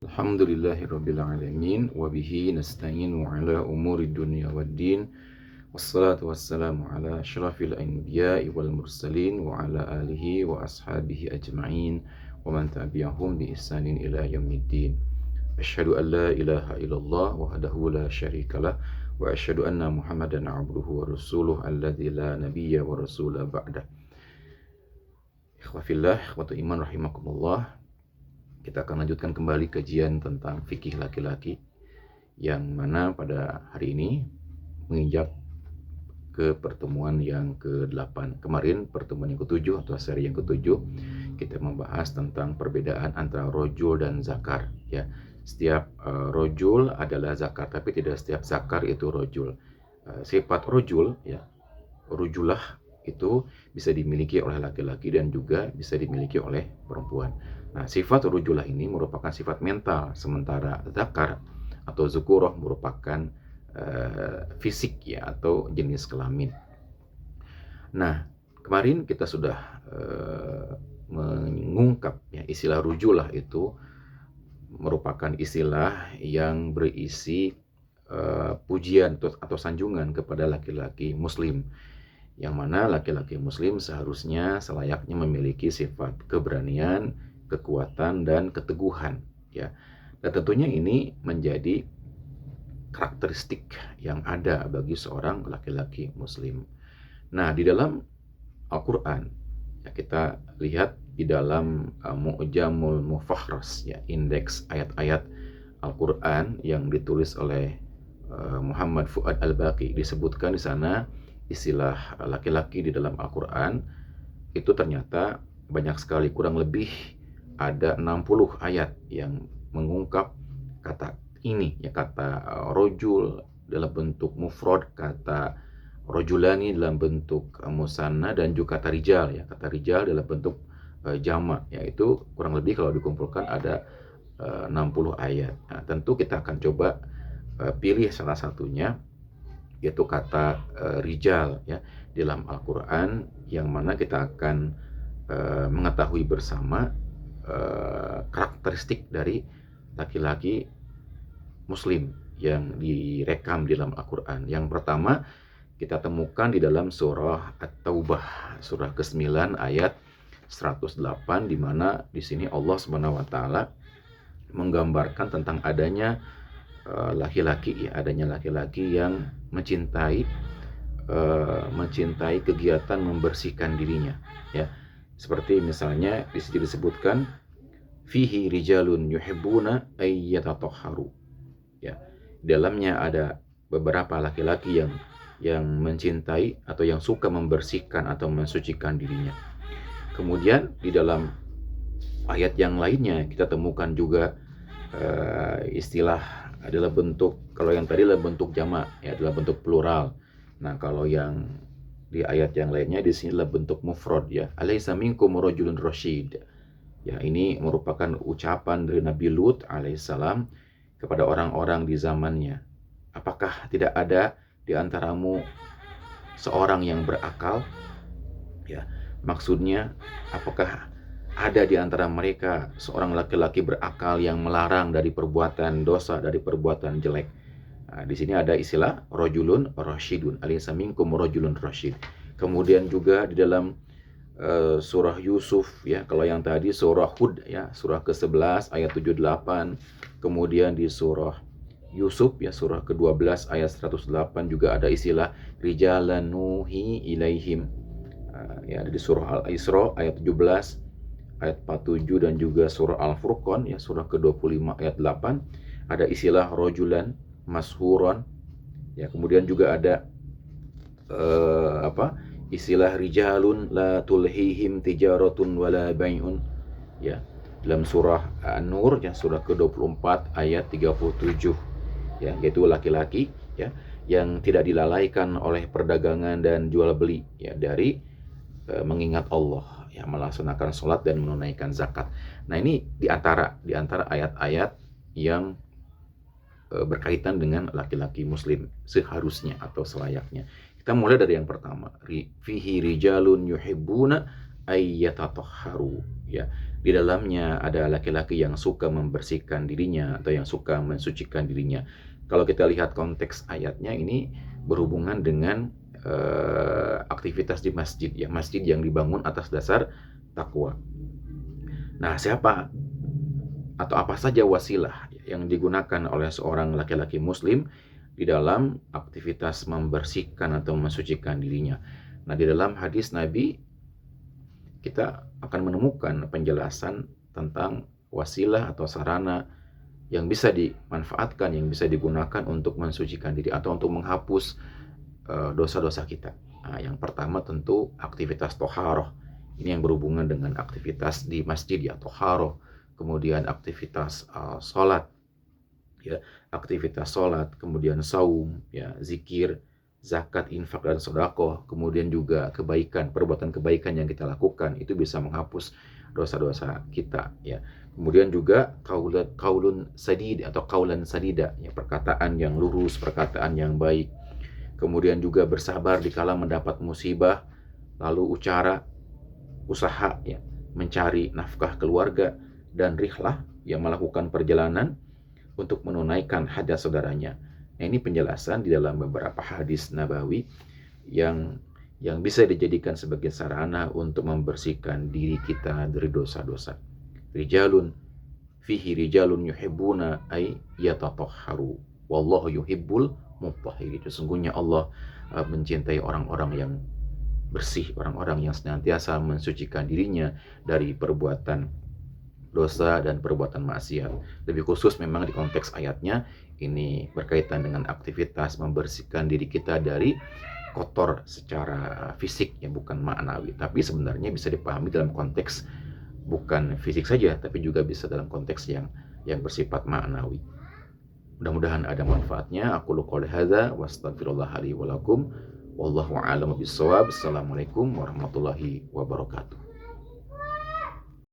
Alhamdulillahirabbil alamin wa bihi nasta'inu ala umuri dunya waddin wassalatu wassalamu ala asyrafil anbiya'i wal mursalin wa ala alihi wa ashabihi ajma'in wa man tabi'ahum bi ihsanin ila yaumiddin. Asyhadu an la ilaha illallah wahdahu la syarikalah wa asyhadu anna Muhammadan abduhu wa rasuluh alladzi la nabiyya wa rasula ba'da. Ikhwafillah, ikhwatu iman rahimakumullah. Kita akan lanjutkan kembali kajian tentang fikih laki-laki yang mana pada hari ini menginjak ke pertemuan yang ke-8. Kemarin pertemuan yang ke-7 atau seri yang ke-7 kita membahas tentang perbedaan antara rojul dan zakar ya. Setiap rojul adalah zakar, tapi tidak setiap zakar itu rojul. Sifat rojul ya, rujulah itu bisa dimiliki oleh laki-laki dan juga bisa dimiliki oleh perempuan. Nah, sifat rujulah ini merupakan sifat mental, sementara zakar atau zukurah merupakan fisik ya atau jenis kelamin. Nah, kemarin kita sudah mengungkap ya istilah rujulah itu merupakan istilah yang berisi pujian atau sanjungan kepada laki-laki muslim, yang mana laki-laki muslim seharusnya selayaknya memiliki sifat keberanian, kekuatan, dan keteguhan ya. Dan tentunya ini menjadi karakteristik yang ada bagi seorang laki-laki muslim. Nah, di dalam Al-Quran ya, kita lihat di dalam Mu'jamul Mufahras ya, indeks ayat-ayat Al-Quran yang ditulis oleh Muhammad Fuad Al-Baqi, disebutkan di sana istilah laki-laki di dalam Al-Quran itu ternyata banyak sekali, kurang lebih ada 60 ayat yang mengungkap kata ini ya, kata rojul dalam bentuk mufrad, kata rojulani dalam bentuk musanna, dan juga kata rijal ya, kata rijal dalam bentuk jama, yaitu kurang lebih kalau dikumpulkan ada 60 ayat. Nah, tentu kita akan coba pilih salah satunya, yaitu kata rijal ya dalam Al-Quran, yang mana kita akan mengetahui bersama karakteristik dari laki-laki muslim yang direkam di dalam Al-Quran. Yang pertama kita temukan di dalam surah At-Taubah, surah ke-9 ayat 108, di mana di sini Allah Subhanahu wa taala menggambarkan tentang adanya laki-laki ya, adanya laki-laki yang mencintai kegiatan membersihkan dirinya ya. Seperti misalnya di sini disebutkan fihi rijalun yuhibbuna ayyatatahharu ya. Dalamnya ada beberapa laki-laki yang mencintai atau yang suka membersihkan atau mensucikan dirinya. Kemudian di dalam ayat yang lainnya kita temukan juga istilah adalah bentuk, kalau yang tadi adalah bentuk jamak ya, adalah bentuk plural. Nah, kalau yang di ayat yang lainnya di sini adalah bentuk mufrad ya, alaisa minkum rajulun rasyid ya. Ini merupakan ucapan dari Nabi Lut alaihissalam kepada orang-orang di zamannya, apakah tidak ada di antaramu seorang yang berakal ya. Maksudnya, apakah ada di antara mereka seorang laki-laki berakal yang melarang dari perbuatan dosa, dari perbuatan jelek. Nah, di sini ada istilah rajulun rasyidun, alaysa minkum rajulun rasyid. Kemudian juga di dalam surah Yusuf ya, kalau yang tadi surah Hud ya, surah ke-11 ayat 78. Kemudian di surah Yusuf ya, surah ke-12 ayat 108 juga ada istilah rijalan nuhi ilaihim ya. Di surah Al-Isra ayat 17, ayat 47, dan juga surah Al-Furqan ya, surah ke-25 ayat 8 ada istilah rojulan mashuron ya. Kemudian juga ada istilah rijalun la tulhihim tijaratun wala bai'un ya, dalam surah An-Nur ya, surah ke-24 ayat 37 ya, yaitu laki-laki ya yang tidak dilalaikan oleh perdagangan dan jual beli ya, dari mengingat Allah ya, melaksanakan sholat dan menunaikan zakat. Nah, ini di antara ayat-ayat yang berkaitan dengan laki-laki muslim seharusnya atau selayaknya. Kita mulai dari yang pertama, fihi rijalun yuhibbuna ayyatatahharu ya. Di dalamnya ada laki-laki yang suka membersihkan dirinya atau yang suka mensucikan dirinya. Kalau kita lihat konteks ayatnya ini berhubungan dengan aktivitas di masjid, ya, masjid yang dibangun atas dasar takwa. Nah, siapa atau apa saja wasilah yang digunakan oleh seorang laki-laki muslim di dalam aktivitas membersihkan atau mensucikan dirinya. Nah, di dalam hadis Nabi kita akan menemukan penjelasan tentang wasilah atau sarana yang bisa dimanfaatkan, yang bisa digunakan untuk mensucikan diri atau untuk menghapus dosa-dosa kita. Nah, yang pertama tentu aktivitas toharoh. Ini yang berhubungan dengan aktivitas di masjid, ya, toharoh. Kemudian aktivitas sholat, ya, aktivitas sholat, kemudian saum, ya, zikir, zakat, infak, dan sedekah. Kemudian juga kebaikan, perbuatan kebaikan yang kita lakukan itu bisa menghapus dosa-dosa kita, ya. Kemudian juga kaulun sadid atau kaulan sadida, ya, perkataan yang lurus, perkataan yang baik. Kemudian juga bersabar dikala mendapat musibah, lalu usaha, ya, mencari nafkah keluarga, dan rihlah, yang melakukan perjalanan untuk menunaikan hajat saudaranya. Nah, ini penjelasan di dalam beberapa hadis nabawi yang bisa dijadikan sebagai sarana untuk membersihkan diri kita dari dosa-dosa. Fihi rijalun yuhibbuna ay yatatahharu wallahu yuhibbul mutahhirin. Sesungguhnya Allah mencintai orang-orang yang bersih, orang-orang yang senantiasa mensucikan dirinya dari perbuatan dosa dan perbuatan maksiat. Lebih khusus memang di konteks ayatnya ini berkaitan dengan aktivitas membersihkan diri kita dari kotor secara fisik, ya, bukan maknawi. Tapi sebenarnya bisa dipahami dalam konteks bukan fisik saja, tapi juga bisa dalam konteks yang bersifat maknawi. Mudah-mudahan ada manfaatnya. Aku qouli hadza wa astaghfirullah li wa lakum. Wallahu a'lam bishawab. Assalamualaikum warahmatullahi wabarakatuh.